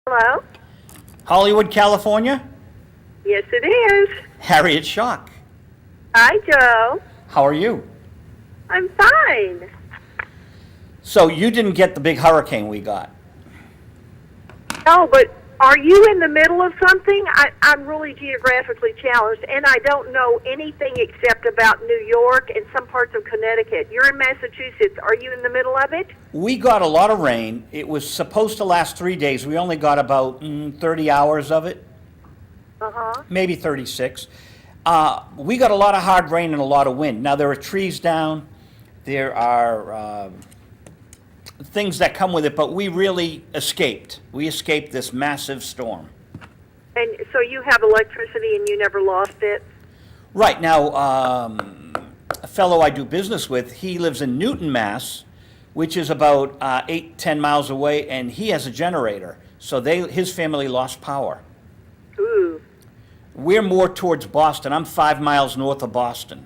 Hello? Hollywood, California? Yes, it is. Harriet Shock. Hi, Joe. How are you? I'm fine. So you didn't get the big hurricane we got. Oh, but are you in the middle of something? I'm really geographically challenged, and I don't know anything except about New York and some parts of Connecticut. You're in Massachusetts. Are you in the middle of it? We got a lot of rain. It was supposed to last 3 days. We only got about 30 hours of it, Uh-huh. maybe 36. We got a lot of hard rain and a lot of wind. Now, there are trees down. There are things that come with it, but we really escaped. We escaped this massive storm. And so you have electricity and you never lost it? Right. Now, a fellow I do business with, he lives in Newton, Mass., which is about 8-10 miles away, and he has a generator. So his family lost power. Ooh. We're more towards Boston. I'm 5 miles north of Boston.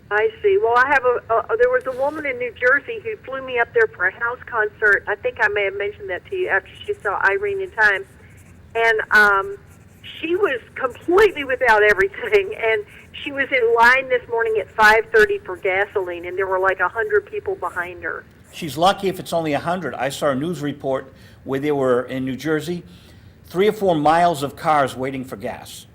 I see. Well, I have there was a woman in New Jersey who flew me up there for a house concert. I think I may have mentioned that to you after she saw Irene in time. And she was completely without everything. And she was in line this morning at 5:30 for gasoline, and there were like 100 people behind her. She's lucky if it's only 100. I saw a news report where they were in New Jersey, 3 or 4 miles of cars waiting for gas.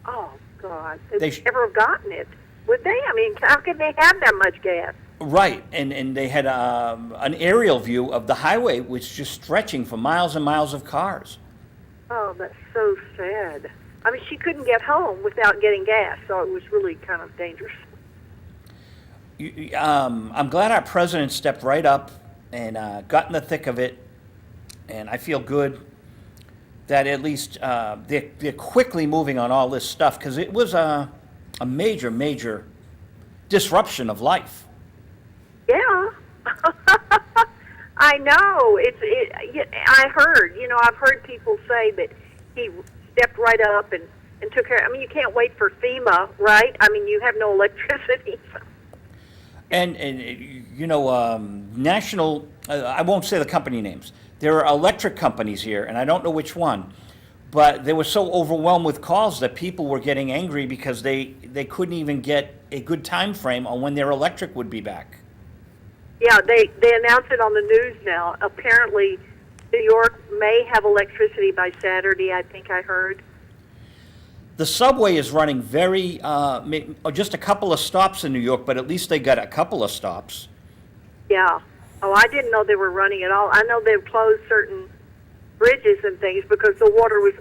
Oh, God. They They'd never have gotten it, would they? I mean, how could they have that much gas? Right, and they had an aerial view of the highway, which just stretching for miles and miles of cars. Oh, that's so sad. I mean, she couldn't get home without getting gas, so it was really kind of dangerous. I'm glad our president stepped right up and got in the thick of it, and I feel good that at least they're quickly moving on all this stuff, because it was a major, major disruption of life. Yeah. I know. I heard, I've heard people say that he stepped right up and took care. I mean, you can't wait for FEMA, right? I mean, you have no electricity. And national, I won't say the company names. There are electric companies here, and I don't know which one, but they were so overwhelmed with calls that people were getting angry because they couldn't even get a good time frame on when their electric would be back. Yeah, they announced it on the news now. Apparently, New York may have electricity by Saturday, I think I heard. The subway is running just a couple of stops in New York, but at least they got a couple of stops. Yeah. Oh, I didn't know they were running at all. I know they've closed certain bridges and things because the water was,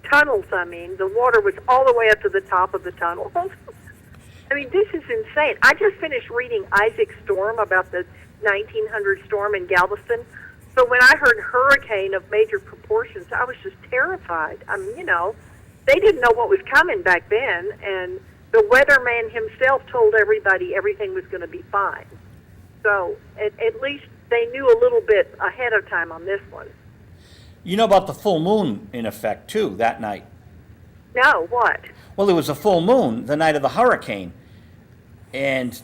the water was all the way up to the top of the tunnel. I mean, this is insane. I just finished reading Isaac Storm about the 1900 storm in Galveston. So when I heard hurricane of major proportions, I was just terrified. I mean, they didn't know what was coming back then, and the weatherman himself told everybody everything was going to be fine. So at least they knew a little bit ahead of time on this one. You know about the full moon in effect, too, that night? No, what? Well, there was a full moon the night of the hurricane. And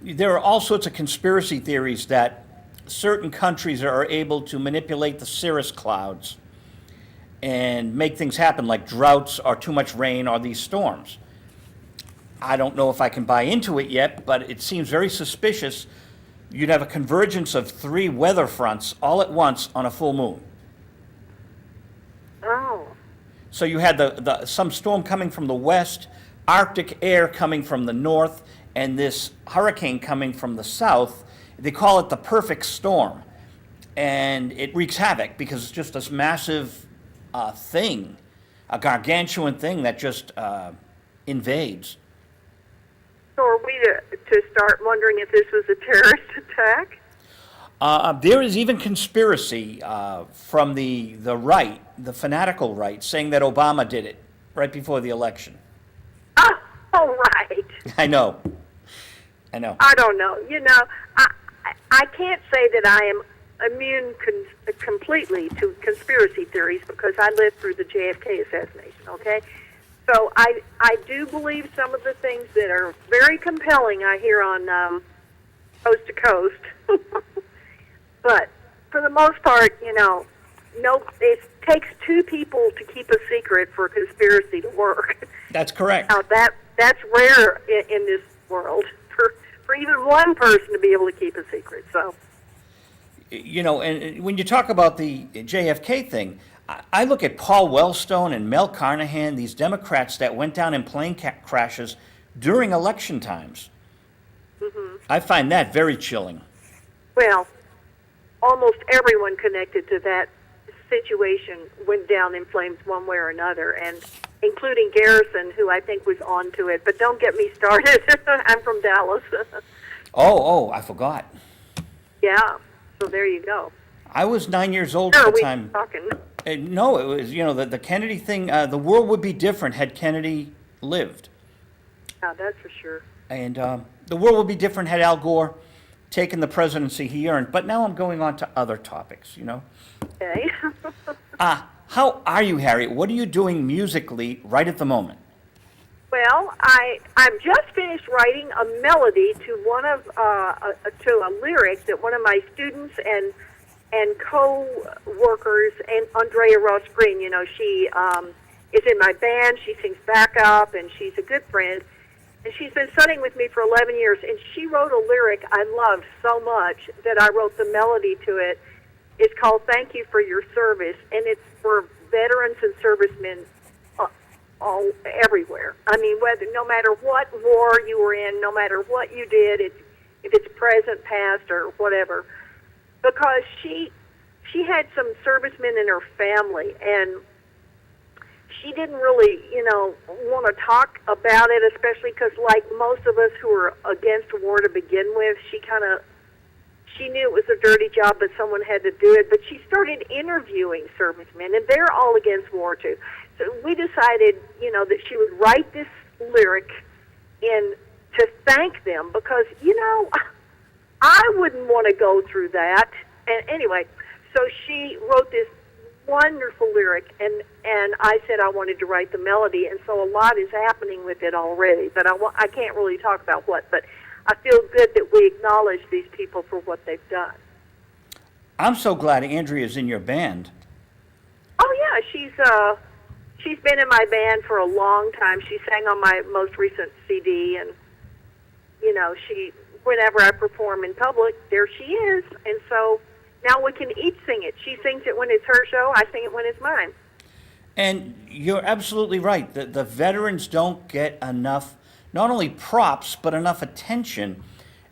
there are all sorts of conspiracy theories that certain countries are able to manipulate the cirrus clouds and make things happen, like droughts or too much rain or these storms. I don't know if I can buy into it yet, but it seems very suspicious. You'd have a convergence of 3 weather fronts all at once on a full moon. Oh. So you had some storm coming from the west, Arctic air coming from the north, and this hurricane coming from the south. They call it the perfect storm. And it wreaks havoc because it's just this massive thing, a gargantuan thing that just invades. So are we to start wondering if this was a terrorist attack? There is even conspiracy from the right, the fanatical right, saying that Obama did it right before the election. Oh, right. I know. I don't know. I can't say that I am immune completely to conspiracy theories because I lived through the JFK assassination, okay? So I do believe some of the things that are very compelling I hear on Coast to Coast. But for the most part, no, it takes two people to keep a secret for a conspiracy to work. That's correct. Now that's rare in this world for even one person to be able to keep a secret. So, You know, and when you talk about the JFK thing, I look at Paul Wellstone and Mel Carnahan, these Democrats that went down in plane crashes during election times. I find that very chilling. well, almost everyone connected to that situation went down in flames one way or another, and including Garrison, who I think was onto it. But don't get me started. I'm from Dallas. Oh, I forgot. Yeah. So there you go. I was 9 years old Sure, at the we time. talking. No, it was, you know, the Kennedy thing, the world would be different had Kennedy lived. Yeah, that's for sure. And the world would be different had Al Gore taken the presidency he earned. But now I'm going on to other topics, you know. Okay. How are you, Harriet? What are you doing musically right at the moment? Well, I'm just finished writing a melody to one of to a lyric that one of my students and co-workers, and Andrea Ross Green. You know, she is in my band. She sings backup, and she's a good friend. And she's been studying with me for 11 years. And she wrote a lyric I loved so much that I wrote the melody to it. It's called "Thank You for Your Service," and it's for veterans and servicemen all everywhere. I mean, no matter what war you were in, no matter what you did, if it's present, past, or whatever, because she had some servicemen in her family, and she didn't really, want to talk about it, especially because, like most of us who are against war to begin with, she knew it was a dirty job, but someone had to do it. But she started interviewing servicemen, and they're all against war too. So we decided, that she would write this lyric to thank them, because, I wouldn't want to go through that. And anyway, so she wrote this wonderful lyric, and I said I wanted to write the melody, and so a lot is happening with it already. But I can't really talk about what, but I feel good that we acknowledge these people for what they've done. I'm so glad Andrea's in your band. Oh yeah, she's been in my band for a long time. She sang on my most recent CD, and whenever I perform in public, there she is. And so now we can each sing it. She sings it when it's her show. I sing it when it's mine. And you're absolutely right. The veterans don't get enough, not only props, but enough attention.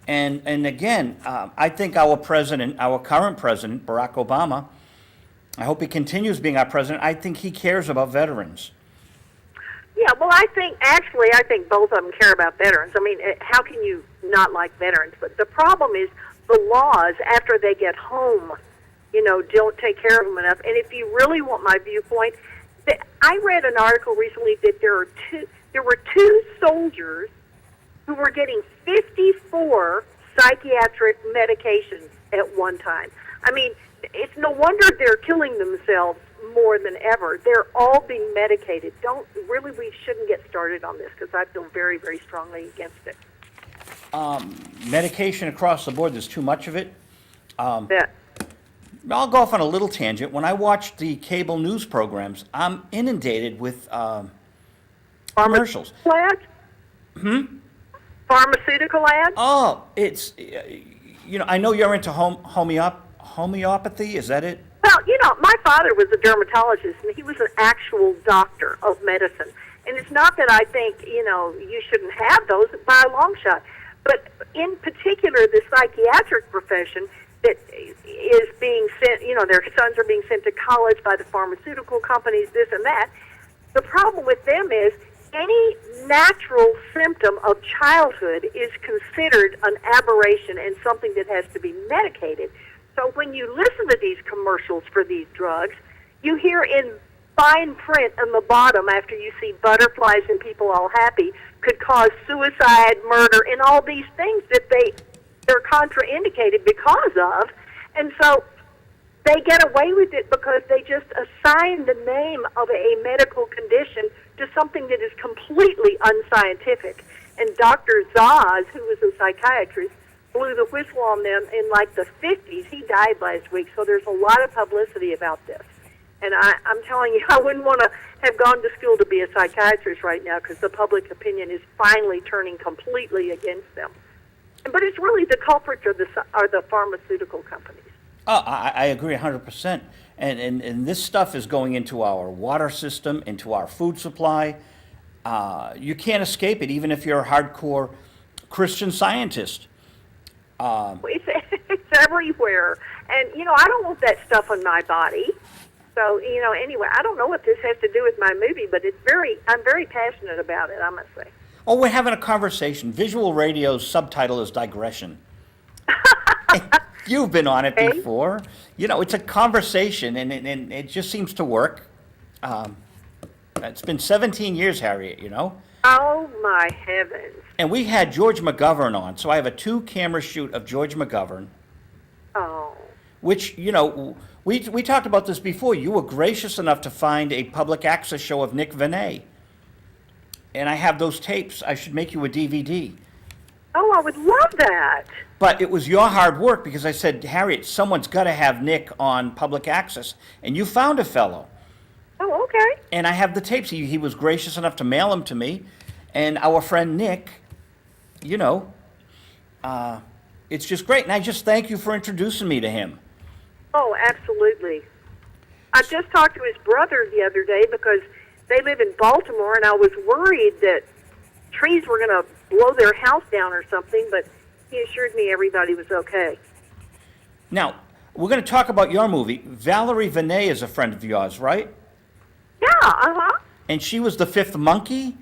And again, I think our current president, Barack Obama, I hope he continues being our president. I think he cares about veterans. Yeah, well, I think both of them care about veterans. I mean, how can you not like veterans? But the problem is the laws after they get home, don't take care of them enough. And if you really want my viewpoint, I read an article recently that there were two soldiers who were getting 54 psychiatric medications at one time. I mean, it's no wonder they're killing themselves more than ever. They're all being medicated. We shouldn't get started on this, because I feel very, very strongly against it. Medication across the board, there's too much of it. Yeah. I'll go off on a little tangent. When I watch the cable news programs, I'm inundated with commercials. Ads? Pharmaceutical ads? Oh, it's, I know you're into homeopathy, is that it? Well, my father was a dermatologist, and he was an actual doctor of medicine. And it's not that I think, you shouldn't have those by a long shot. But in particular, the psychiatric profession that is being sent, their sons are being sent to college by the pharmaceutical companies, this and that. The problem with them is any natural symptom of childhood is considered an aberration and something that has to be medicated. So when you listen to these commercials for these drugs, you hear in fine print on the bottom, after you see butterflies and people all happy, could cause suicide, murder, and all these things that they're contraindicated because of. And so they get away with it because they just assign the name of a medical condition to something that is completely unscientific. And Dr. Zaz, who was a psychiatrist, blew the whistle on them in like the 50s. He died last week, so there's a lot of publicity about this. And I'm telling you, I wouldn't want to have gone to school to be a psychiatrist right now because the public opinion is finally turning completely against them. But it's really the culprits are the pharmaceutical companies. Oh, I agree 100%. And this stuff is going into our water system, into our food supply. You can't escape it, even if you're a hardcore Christian Scientist. It's everywhere. And, I don't want that stuff on my body. So, anyway, I don't know what this has to do with my movie, but I'm very passionate about it, I must say. Oh, we're having a conversation. Visual radio's subtitle is digression. You've been on it before. It's a conversation, and it just seems to work. It's been 17 years, Harriet, Oh, my heavens. And we had George McGovern on, so I have a 2-camera shoot of George McGovern. Oh. Which, we talked about this before. You were gracious enough to find a public access show of Nick Vignone. And I have those tapes. I should make you a DVD. Oh, I would love that. But it was your hard work because I said, Harriet, someone's got to have Nick on public access. And you found a fellow. Oh, okay. And I have the tapes. He was gracious enough to mail them to me. And our friend Nick, it's just great. And I just thank you for introducing me to him. Oh, absolutely. I just talked to his brother the other day because they live in Baltimore, and I was worried that trees were going to blow their house down or something, but he assured me everybody was okay. Now, we're going to talk about your movie. Valerie Vignone is a friend of yours, right? Yeah, uh-huh. And she was the fifth monkey?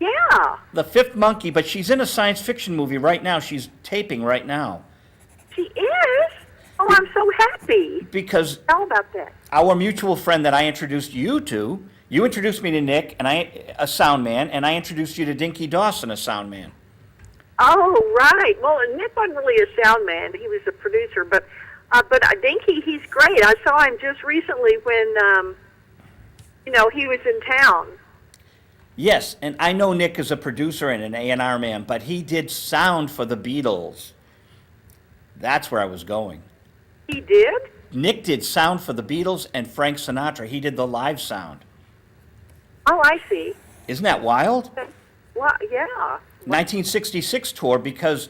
Yeah. The fifth monkey, but she's in a science fiction movie right now. She's taping right now. She is? Oh, I'm so happy. Because Tell about that. Our mutual friend that I introduced you to, you introduced me to Nick, and a sound man, and I introduced you to Dinky Dawson, a sound man. Oh, right. Well, Nick wasn't really a sound man. He was a producer, but Dinky, he's great. I saw him just recently when, he was in town. Yes, and I know Nick is a producer and an A&R man, but he did sound for the Beatles. That's where I was going. He did? Nick did sound for the Beatles and Frank Sinatra. He did the live sound. Oh, I see. Isn't that wild? Well, yeah. 1966 tour, because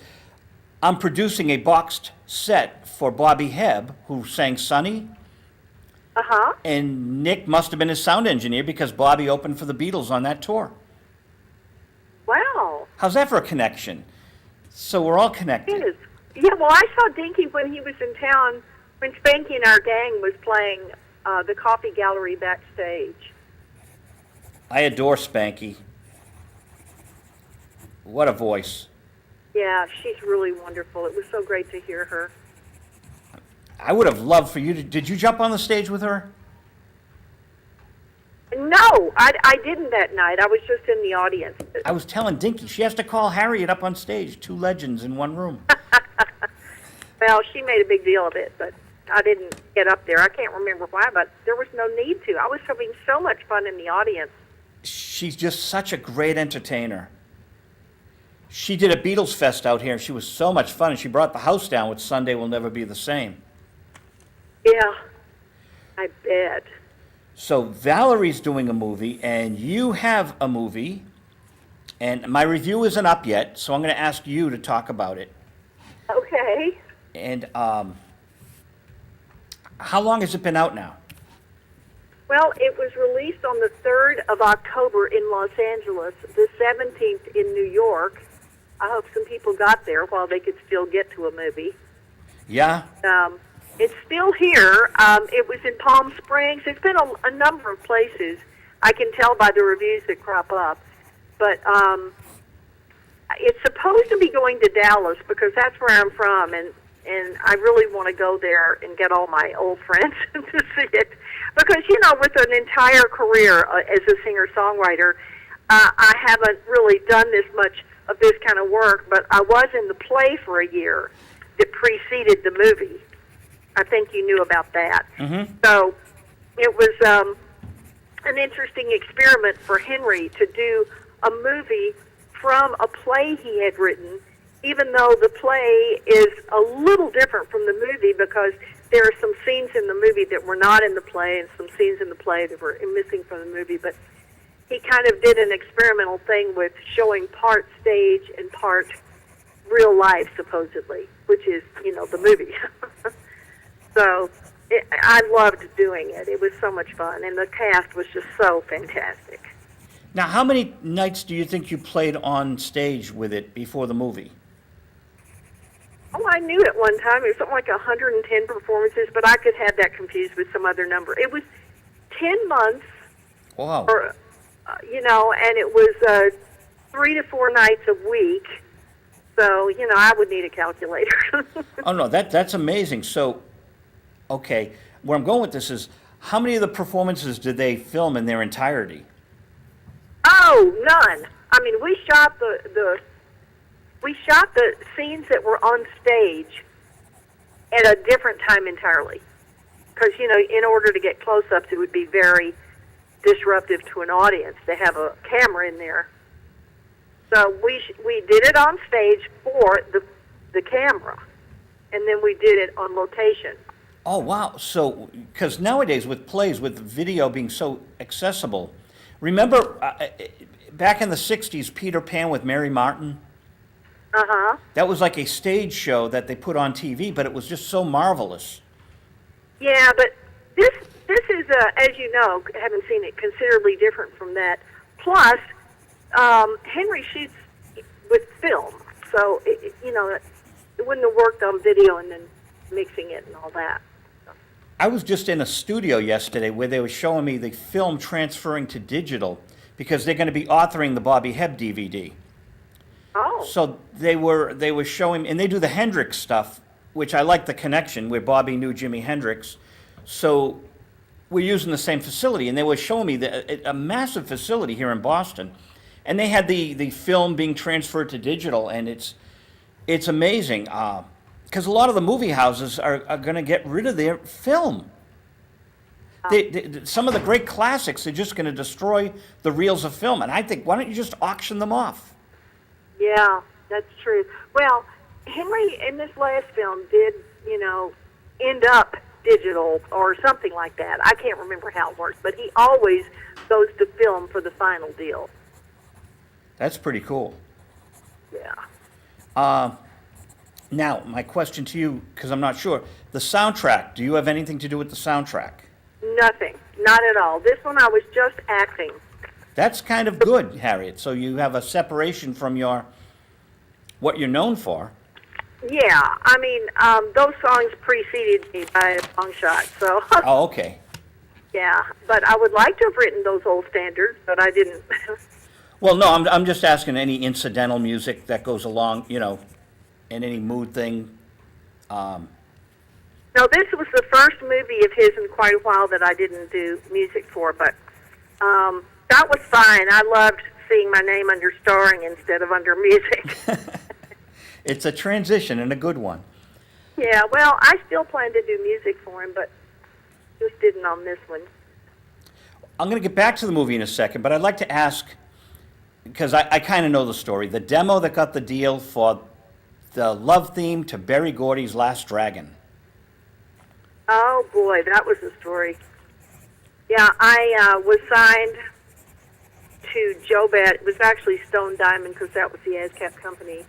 I'm producing a boxed set for Bobby Hebb, who sang Sunny. Uh-huh. And Nick must have been his sound engineer because Bobby opened for the Beatles on that tour. Wow. How's that for a connection? So we're all connected. It is. Yeah, well, I saw Dinky when he was in town, when Spanky and our gang was playing the Coffee Gallery backstage. I adore Spanky. What a voice. Yeah, she's really wonderful. It was so great to hear her. I would have loved for you to... Did you jump on the stage with her? No, I didn't that night. I was just in the audience. I was telling Dinky she has to call Harriet up on stage. 2 legends in one room. Well, she made a big deal of it, but I didn't get up there. I can't remember why, but there was no need to. I was having so much fun in the audience. She's just such a great entertainer. She did a Beatles Fest out here, and she was so much fun, and she brought the house down with Sunday Will Never Be the Same. Yeah, I bet. So Valerie's doing a movie, and you have a movie, and my review isn't up yet, so I'm going to ask you to talk about it. Okay. And how long has it been out now? Well, it was released on the 3rd of October in Los Angeles, the 17th in New York. I hope some people got there while they could still get to a movie. Yeah? It's still here. It was in Palm Springs. It's been a number of places. I can tell by the reviews that crop up. But it's supposed to be going to Dallas because that's where I'm from, and I really want to go there and get all my old friends to see it. Because, with an entire career as a singer-songwriter, I haven't really done this much of this kind of work, but I was in the play for a year that preceded the movie. I think you knew about that. Mm-hmm. So it was an interesting experiment for Henry to do a movie from a play he had written, even though the play is a little different from the movie because there are some scenes in the movie that were not in the play, and some scenes in the play that were missing from the movie. But he kind of did an experimental thing with showing part stage and part real life, supposedly, which is, the movie. So I loved doing it. It was so much fun, and the cast was just so fantastic. Now, how many nights do you think you played on stage with it before the movie? Oh, I knew at one time it was something like 110 performances, but I could have that confused with some other number. It was 10 months. Wow. Or, and it was 3 to 4 nights a week. So, I would need a calculator. Oh, no, that's amazing. So, okay, where I'm going with this is, how many of the performances did they film in their entirety? Oh, none. I mean, we shot the scenes that were on stage at a different time entirely. Because, in order to get close-ups, it would be very disruptive to an audience to have a camera in there. So we did it on stage for the camera, and then we did it on location. Oh, wow. So, because nowadays with plays, with video being so accessible, remember back in the 60s, Peter Pan with Mary Martin? Uh-huh. That was like a stage show that they put on TV, but it was just so marvelous. Yeah, but this is, as you know, having seen it, considerably different from that. Plus, Henry shoots with film, so, it wouldn't have worked on video and then mixing it and all that. I was just in a studio yesterday where they were showing me the film transferring to digital because they're going to be authoring the Bobby Hebb DVD. Oh. So they were showing, and they do the Hendrix stuff, which I like the connection where Bobby knew Jimi Hendrix. So we're using the same facility, and they were showing me a massive facility here in Boston, and they had the film being transferred to digital, and it's amazing because a lot of the movie houses are going to get rid of their film. Some of the great classics are just going to destroy the reels of film, and I think, why don't you just auction them off? Yeah, that's true. Well, Henry in this last film did, end up digital or something like that. I can't remember how it works, but he always goes to film for the final deal. That's pretty cool. Yeah. Now, my question to you, because I'm not sure, the soundtrack, do you have anything to do with the soundtrack? Nothing. Not at all. This one I was just acting. That's kind of good, Harriet. So you have a separation from what you're known for. Yeah, I mean, those songs preceded me by a long shot, so. Oh, okay. Yeah, but I would like to have written those old standards, but I didn't. Well, no, I'm just asking any incidental music that goes along, in any mood thing. No, this was the first movie of his in quite a while that I didn't do music for, but that was fine. I loved seeing my name under starring instead of under music. It's a transition and a good one. Yeah, well, I still plan to do music for him, but just didn't on this one. I'm going to get back to the movie in a second, but I'd like to ask, because I kind of know the story, the demo that got the deal for the love theme to Berry Gordy's Last Dragon. Oh, boy, that was a story. Yeah, I was signed to Joe Bad. It was actually Stone Diamond because that was the ASCAP company.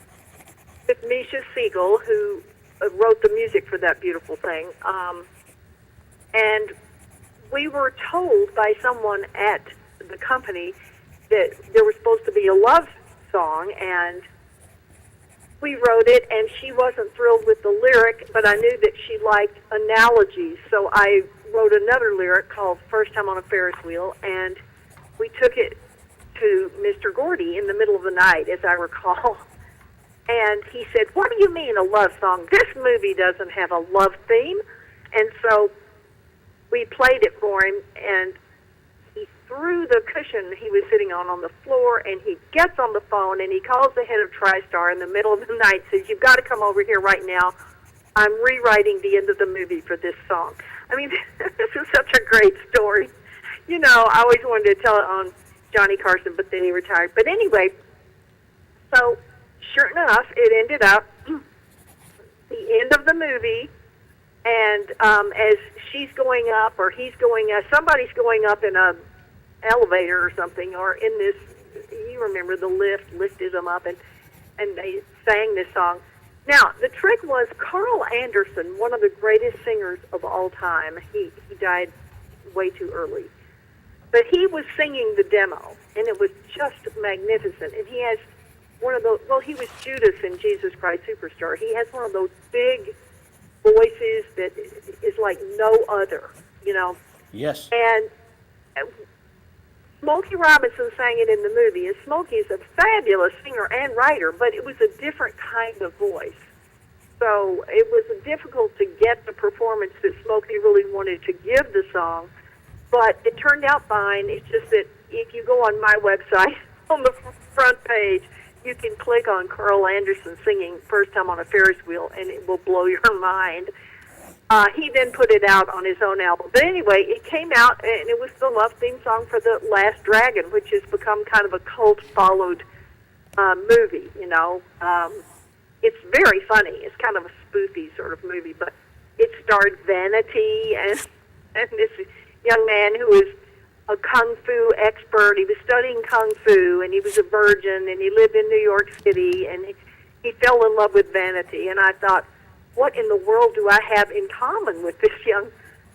With Misha Siegel, who wrote the music for that beautiful thing. And we were told by someone at the company that there was supposed to be a love song, and we wrote it, and she wasn't thrilled with the lyric, but I knew that she liked analogies, so I wrote another lyric called First Time on a Ferris Wheel, and we took it to Mr. Gordy in the middle of the night, as I recall. And he said, "What do you mean a love song? This movie doesn't have a love theme." And so we played it for him, and he threw the cushion he was sitting on the floor, and he gets on the phone, and he calls the head of TriStar in the middle of the night, says, "You've got to come over here right now. I'm rewriting the end of the movie for this song." I mean, this is such a great story. I always wanted to tell it on Johnny Carson, but then he retired. But anyway, so sure enough, it ended up, the end of the movie And as she's going up, or he's going up, somebody's going up in a elevator or something, or in this, you remember the lift lifted them up, and they sang this song. Now, the trick was Carl Anderson, one of the greatest singers of all time. He died way too early. But he was singing the demo, and it was just magnificent. And he has one of those, well, he was Judas in Jesus Christ Superstar. He has one of those big voices that is like no other, you know. Yes. And Smokey Robinson sang it in the movie, and Smokey is a fabulous singer and writer, but it was a different kind of voice. So it was difficult to get the performance that Smokey really wanted to give the song, but it turned out fine. It's just that if you go on my website, on the front page, you can click on Carl Anderson singing First Time on a Ferris Wheel, and it will blow your mind. He then put it out on his own album. But anyway, it came out, and it was the love theme song for The Last Dragon, which has become kind of a cult-followed movie, you know. It's very funny. It's kind of a spoofy sort of movie, but it starred Vanity and this young man who was a kung fu expert. He was studying kung fu, and he was a virgin, and he lived in New York City, and he fell in love with Vanity. And I thought, what in the world do I have in common with this young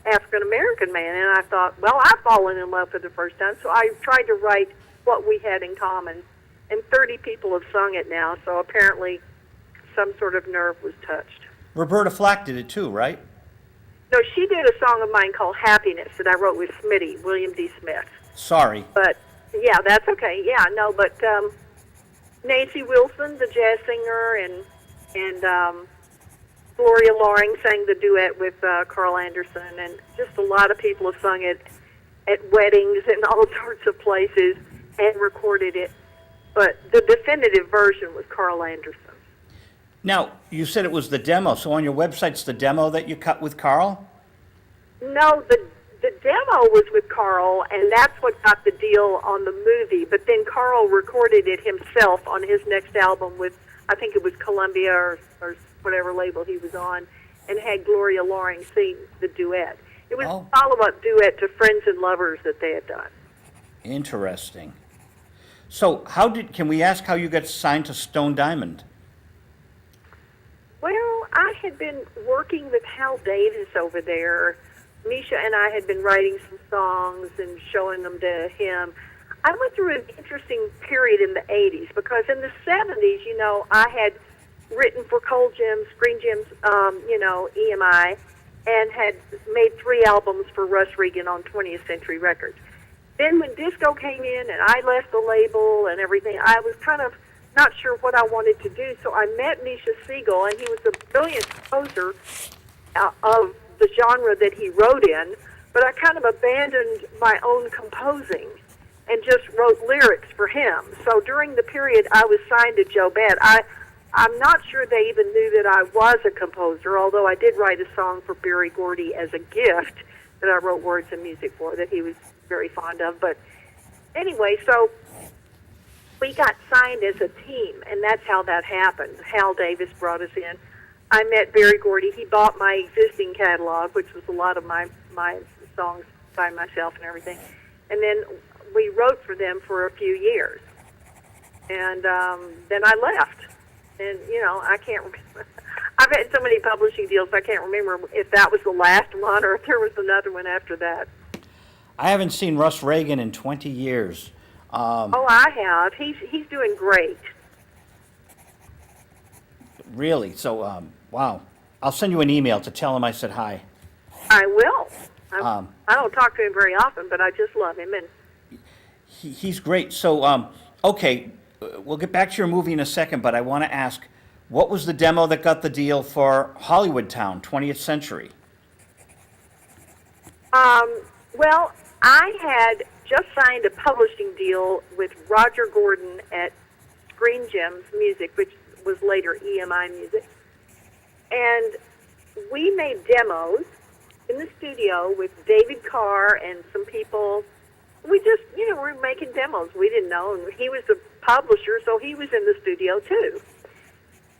African-American man? And I thought, well, I've fallen in love for the first time, so I tried to write what we had in common. And 30 people have sung it now, so apparently some sort of nerve was touched. Roberta Flack did it too, right? No, she did a song of mine called Happiness that I wrote with Smitty, William D. Smith. Sorry. But, yeah, that's okay. Yeah, no, but Nancy Wilson, the jazz singer, and Gloria Loring sang the duet with Carl Anderson, and just a lot of people have sung it at weddings and all sorts of places and recorded it. But the definitive version was Carl Anderson. Now, you said it was the demo, so on your website's the demo that you cut with Carl? No, the demo was with Carl, and that's what got the deal on the movie. But then Carl recorded it himself on his next album with, I think it was Columbia or whatever label he was on, and had Gloria Loring sing the duet. It was a follow-up duet to Friends and Lovers that they had done. Interesting. So can we ask how you got signed to Stone Diamond? Well, I had been working with Hal Davis over there. Misha and I had been writing some songs and showing them to him. I went through an interesting period in the 80s because in the 70s, you know, I had written for Cold Gems, Green Gems, you know, EMI, and had made 3 albums for Russ Regan on 20th Century Records. Then when disco came in and I left the label and everything, I was kind of not sure what I wanted to do, so I met Misha Siegel, and he was a brilliant composer of the genre that he wrote in, but I kind of abandoned my own composing and just wrote lyrics for him. So during the period I was signed to Joe Bad, I'm not sure they even knew that I was a composer, although I did write a song for Berry Gordy as a gift that I wrote words and music for that he was very fond of. But anyway, so we got signed as a team, and that's how that happened. Hal Davis brought us in. I met Berry Gordy. He bought my existing catalog, which was a lot of my songs by myself and everything. And then we wrote for them for a few years. And then I left. And, you know, I can't remember. I've had so many publishing deals, I can't remember if that was the last one or if there was another one after that. I haven't seen Russ Regan in 20 years. Oh, I have. He's doing great. Really? So, wow. I'll send you an email to tell him I said hi. I will. I don't talk to him very often, but I just love him. And he's great. So, okay, we'll get back to your movie in a second, but I want to ask, what was the demo that got the deal for Hollywood Town, 20th Century? Well, I had just signed a publishing deal with Roger Gordon at Green Gems Music, which was later EMI Music. And we made demos in the studio with David Carr and some people. We just, you know, we were making demos. We didn't know. And he was the publisher, so he was in the studio too.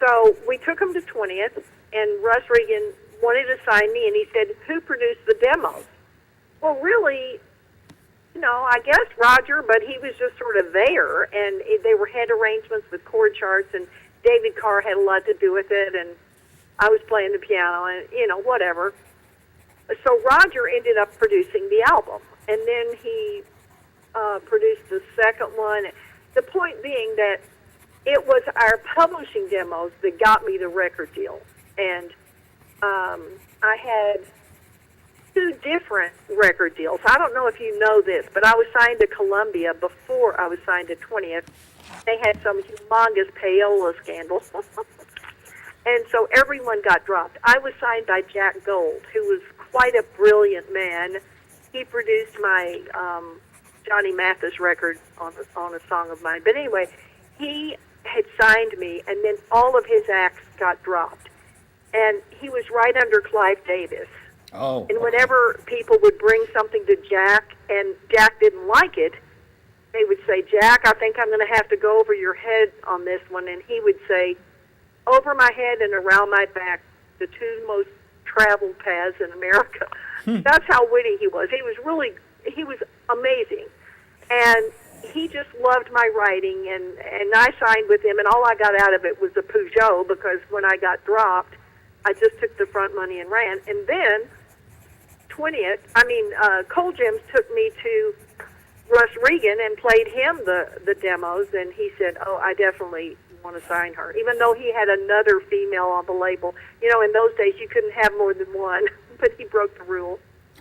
So we took him to 20th, and Russ Regan wanted to sign me, and he said, "Who produced the demos?" Well, really, I guess Roger, but he was just sort of there, and they were head arrangements with chord charts, and David Carr had a lot to do with it, and I was playing the piano, and whatever. So Roger ended up producing the album, and then he produced the second one. The point being that it was our publishing demos that got me the record deal, and I had 2 different record deals. I don't know if you know this, but I was signed to Columbia before I was signed to 20th. They had some humongous payola scandal, and so everyone got dropped. I was signed by Jack Gold, who was quite a brilliant man. He produced my Johnny Mathis record on a song of mine. But anyway, he had signed me, and then all of his acts got dropped. And he was right under Clive Davis. Oh. And whenever people would bring something to Jack, and Jack didn't like it, they would say, "Jack, I think I'm going to have to go over your head on this one." And he would say, "Over my head and around my back, the 2 most traveled paths in America." That's how witty he was. He was amazing. And he just loved my writing, and I signed with him, and all I got out of it was a Peugeot, because when I got dropped, I just took the front money and ran. And then Cold Gems took me to Russ Regan and played him the demos, and he said, "Oh, I definitely want to sign her," even though he had another female on the label. In those days you couldn't have more than one, but he broke the rule.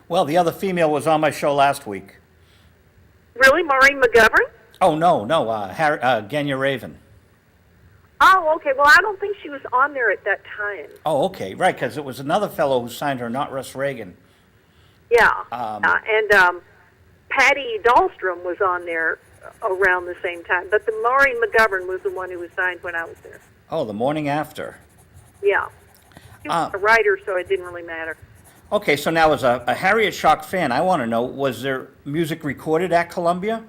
Well, the other female was on my show last week. Really? Maureen McGovern? Oh, no, Genya Raven. Oh, okay. Well, I don't think she was on there at that time. Oh, okay, right, because it was another fellow who signed her, not Russ Reagan. Yeah. And Patty Dahlstrom was on there around the same time. But the Maureen McGovern was the one who was signed when I was there. Oh, the morning after. Yeah. She was a writer, so it didn't really matter. Okay, so now as a Harriet Schock fan, I want to know, was there music recorded at Columbia?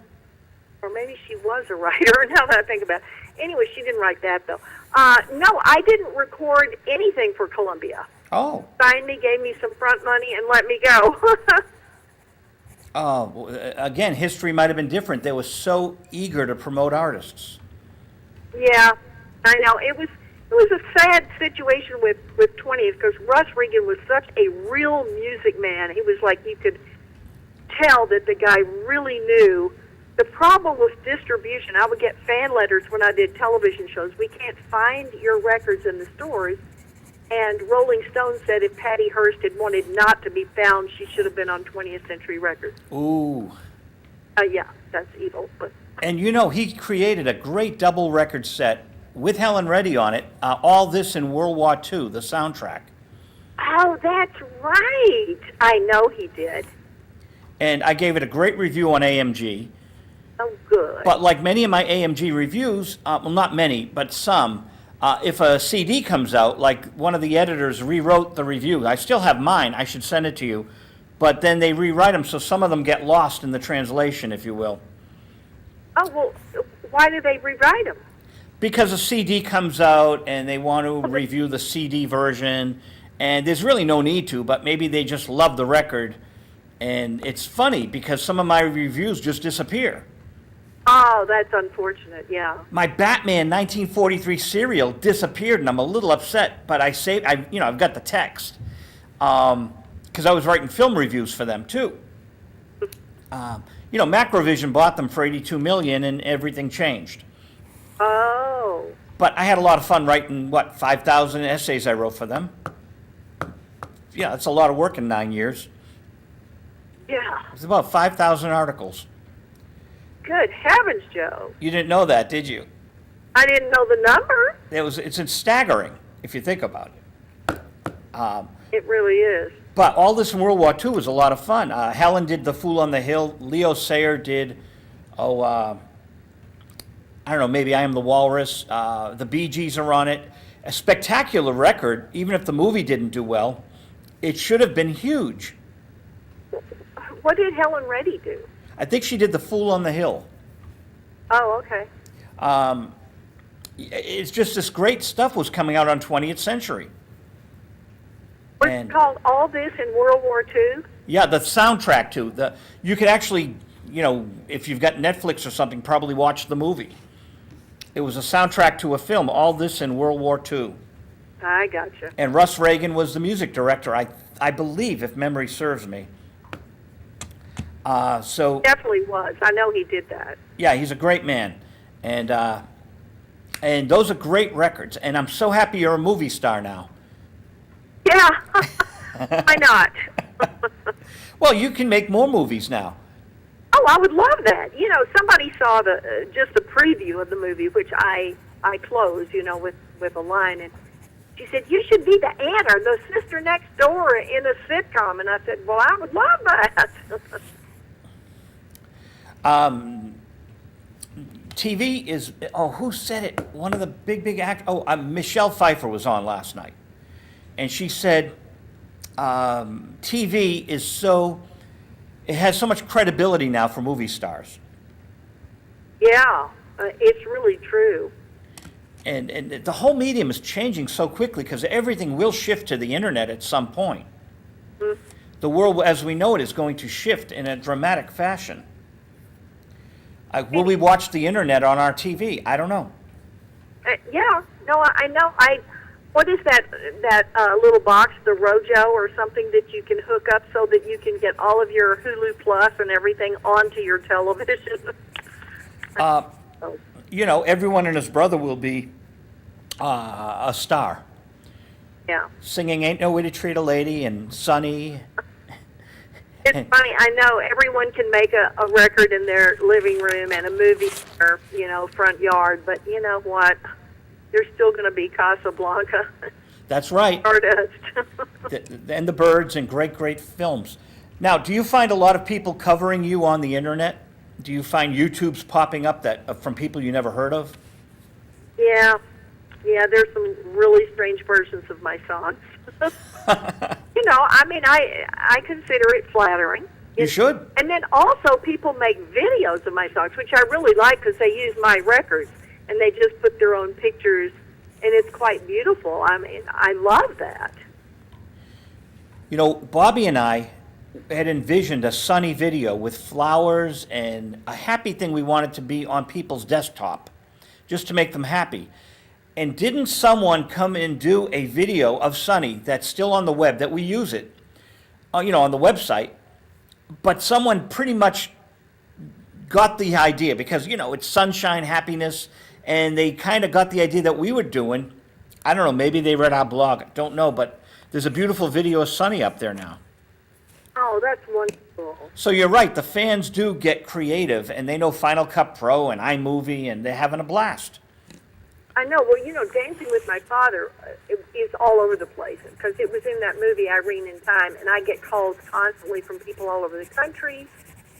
Or maybe she was a writer, now that I think about it. Anyway, she didn't write that, though. No, I didn't record anything for Columbia. Oh. Signed me, gave me some front money, and let me go. Again, history might have been different. They were so eager to promote artists. Yeah, I know. It was a sad situation with 20th, because Russ Regan was such a real music man. He was like, you could tell that the guy really knew. The problem was distribution. I would get fan letters when I did television shows. "We can't find your records in the stores." And Rolling Stone said if Patty Hearst had wanted not to be found, she should have been on 20th Century Records. Ooh. Yeah, that's evil. But And he created a great double record set with Helen Reddy on it, all this in World War II, the soundtrack. oh, that's right. I know he did. And I gave it a great review on AMG. Oh, good. But like many of my AMG reviews, well, not many, but some, if a CD comes out, like one of the editors rewrote the review. I still have mine. I should send it to you. But then they rewrite them, so some of them get lost in the translation, if you will. Oh, well, why do they rewrite them? Because a CD comes out and they want to review the CD version, and there's really no need to, but maybe they just love the record. And it's funny because some of my reviews just disappear. Oh, that's unfortunate, yeah. My Batman 1943 serial disappeared, and I'm a little upset, but I've got the text. Because I was writing film reviews for them, too. Macrovision bought them for $82 million, and everything changed. Oh. But I had a lot of fun writing, 5,000 essays I wrote for them. Yeah, that's a lot of work in 9 years. Yeah. It's about 5,000 articles. Good heavens, Joe. You didn't know that, did you? I didn't know the number. It's staggering, if you think about it. It really is. But all this in World War II was a lot of fun. Helen did The Fool on the Hill. Leo Sayer did, I don't know, maybe I Am the Walrus. The Bee Gees are on it. A spectacular record, even if the movie didn't do well. It should have been huge. What did Helen Reddy do? I think she did The Fool on the Hill. Oh, okay. It's just this great stuff was coming out on 20th Century. Was And it called All This in World War II? yeah, the soundtrack too. You could actually, if you've got Netflix or something, probably watch the movie. It was a soundtrack to a film, All This in World War II. I gotcha. And Russ Reagan was the music director, I believe, if memory serves me. So Definitely was. I know he did that. yeah, he's a great man, and those are great records. And I'm so happy you're a movie star now. Yeah. Why not? Well, you can make more movies now. Oh, I would love that. Somebody saw just a preview of the movie, which I closed, with a line, and she said, "You should be the aunt or the sister next door in a sitcom." And I said, "Well, I would love that." TV is, who said it? One of the big actors. Michelle Pfeiffer was on last night. And she said, TV it has so much credibility now for movie stars. Yeah, it's really true. And the whole medium is changing so quickly because everything will shift to the internet at some point. Mm-hmm. The world as we know it is going to shift in a dramatic fashion. Will we watch the internet on our TV? I don't know. Yeah, no, I know. What is that little box, the Rojo or something that you can hook up so that you can get all of your Hulu Plus and everything onto your television? Everyone and his brother will be a star. Yeah. Singing Ain't No Way to Treat a Lady and Sunny. It's funny. I know everyone can make a record in their living room and a movie in their, front yard, but you know what? There's still going to be Casablanca. That's right. Stardust. And the Birds and great films. Now, do you find a lot of people covering you on the internet? Do you find YouTube's popping up from people you never heard of? Yeah. There's some really strange versions of my songs. I consider it flattering. You should. And then also people make videos of my songs, which I really like because they use my records and they just put their own pictures, and it's quite beautiful. I mean, I love that. Bobby and I had envisioned a sunny video with flowers and a happy thing we wanted to be on people's desktop, just to make them happy. And didn't someone come and do a video of Sunny that's still on the web, that we use it, on the website, but someone pretty much got the idea because, it's sunshine, happiness, and they kind of got the idea that we were doing. I don't know, maybe they read our blog, don't know, but there's a beautiful video of Sunny up there now. Oh, that's wonderful. So you're right, the fans do get creative, and they know Final Cut Pro and iMovie, and they're having a blast. I know. Well, Dancing with My Father is all over the place because it was in that movie, Irene in Time, and I get calls constantly from people all over the country.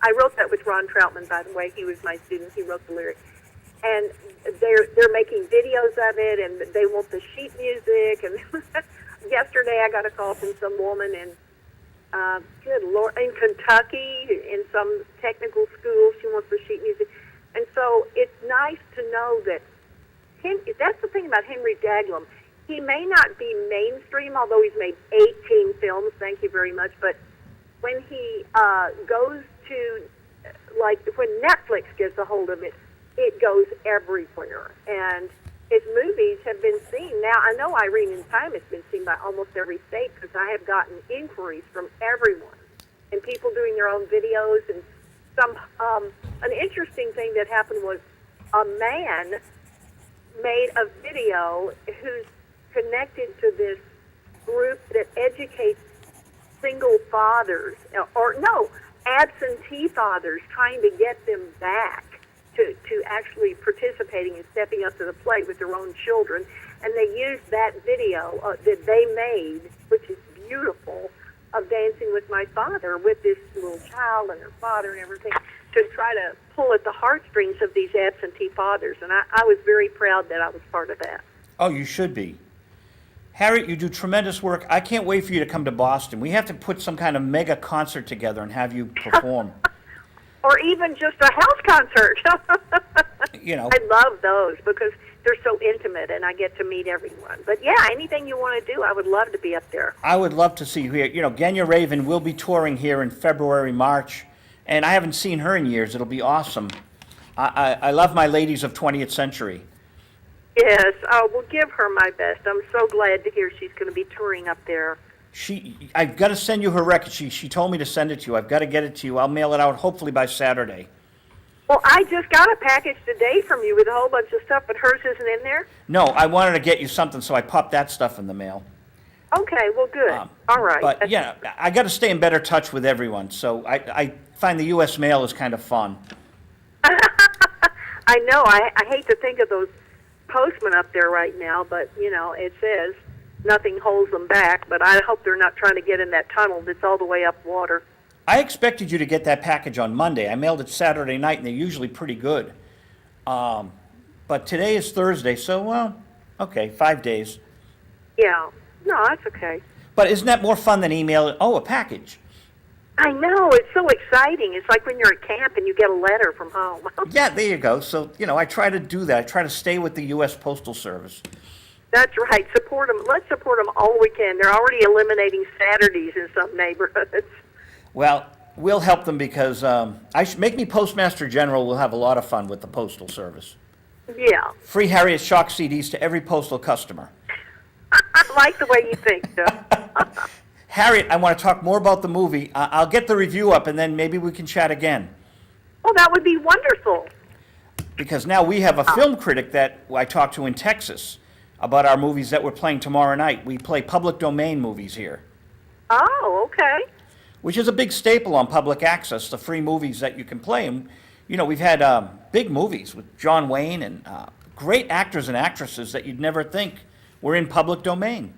I wrote that with Ron Troutman, by the way. He was my student. He wrote the lyrics. And they're making videos of it, and they want the sheet music. And yesterday I got a call from some woman in, good Lord, in Kentucky, in some technical school. She wants the sheet music. And so it's nice to know that that's the thing about Henry Daglum. He may not be mainstream, although he's made 18 films, thank you very much, but when he goes to, when Netflix gets a hold of it, it goes everywhere. And his movies have been seen. Now, I know Irene in Time has been seen by almost every state because I have gotten inquiries from everyone and people doing their own videos. And an interesting thing that happened was a man made a video who's connected to this group that educates single fathers, absentee fathers, trying to get them back to actually participating and stepping up to the plate with their own children. And they used that video that they made, which is beautiful, of Dancing with My Father with this little child and her father and everything, to try to pull at the heartstrings of these absentee fathers. And I was very proud that I was part of that. Oh, you should be. Harriet, you do tremendous work. I can't wait for you to come to Boston. We have to put some kind of mega concert together and have you perform. Or even just a house concert. I love those because they're so intimate, and I get to meet everyone. But yeah, anything you want to do, I would love to be up there. I would love to see you here. You know, Genya Raven will be touring here in February, March, and I haven't seen her in years. It'll be awesome. I love my ladies of 20th century. Yes, well, give her my best. I'm so glad to hear she's going to be touring up there. I've got to send you her record. She told me to send it to you. I've got to get it to you. I'll mail it out hopefully by Saturday. Well, I just got a package today from you with a whole bunch of stuff, but hers isn't in there? No, I wanted to get you something, so I popped that stuff in the mail. Okay, well, good. All right. But, yeah, I got to stay in better touch with everyone, so I find the U.S. mail is kind of fun. I know. I hate to think of those postmen up there right now, but, you know, it says nothing holds them back, but I hope they're not trying to get in that tunnel that's all the way up water. I expected you to get that package on Monday. I mailed it Saturday night, and they're usually pretty good. But today is Thursday, so, well, okay, 5 days. Yeah. No, that's okay. But isn't that more fun than email? Oh, a package. I know. It's so exciting. It's like when you're at camp and you get a letter from home. Yeah, there you go. So, you know, I try to do that. I try to stay with the U.S. Postal Service. That's right. Support them. Let's support them all we can. They're already eliminating Saturdays in some neighborhoods. Well, we'll help them because make me Postmaster General. We'll have a lot of fun with the Postal Service. Yeah. Free Harriet Shock CDs to every postal customer. I like the way you think, Joe. Harriet, I want to talk more about the movie. I'll get the review up, and then maybe we can chat again. Well, that would be wonderful. Because now we have a film critic that I talked to in Texas about our movies that we're playing tomorrow night. We play public domain movies here. Oh, okay. Which is a big staple on public access, the free movies that you can play. And, you know, we've had big movies with John Wayne and great actors and actresses that you'd never think were in public domain.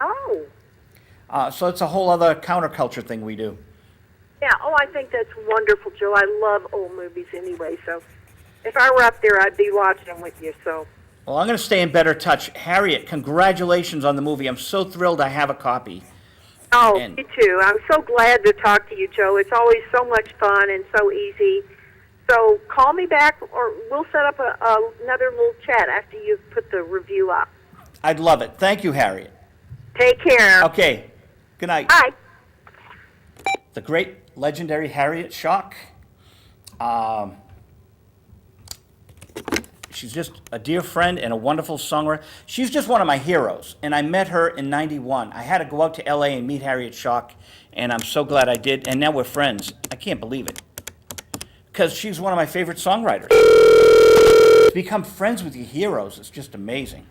Oh. So it's a whole other counterculture thing we do. Yeah, I think that's wonderful, Joe. I love old movies anyway, so if I were up there, I'd be watching them with you, so. Well, I'm going to stay in better touch. Harriet, congratulations on the movie. I'm so thrilled I have a copy. Oh, me too. I'm so glad to talk to you, Joe. It's always so much fun and so easy. So call me back, or we'll set up another little chat after you've put the review up. I'd love it. Thank you, Harriet. Take care. Okay. Good night. Bye. The great, legendary Harriet Schock. She's just a dear friend and a wonderful songwriter. She's just one of my heroes, and I met her in '91. I had to go out to L.A. and meet Harriet Schock, and I'm so glad I did, and now we're friends. I can't believe it, because she's one of my favorite songwriters. To become friends with your heroes is just amazing.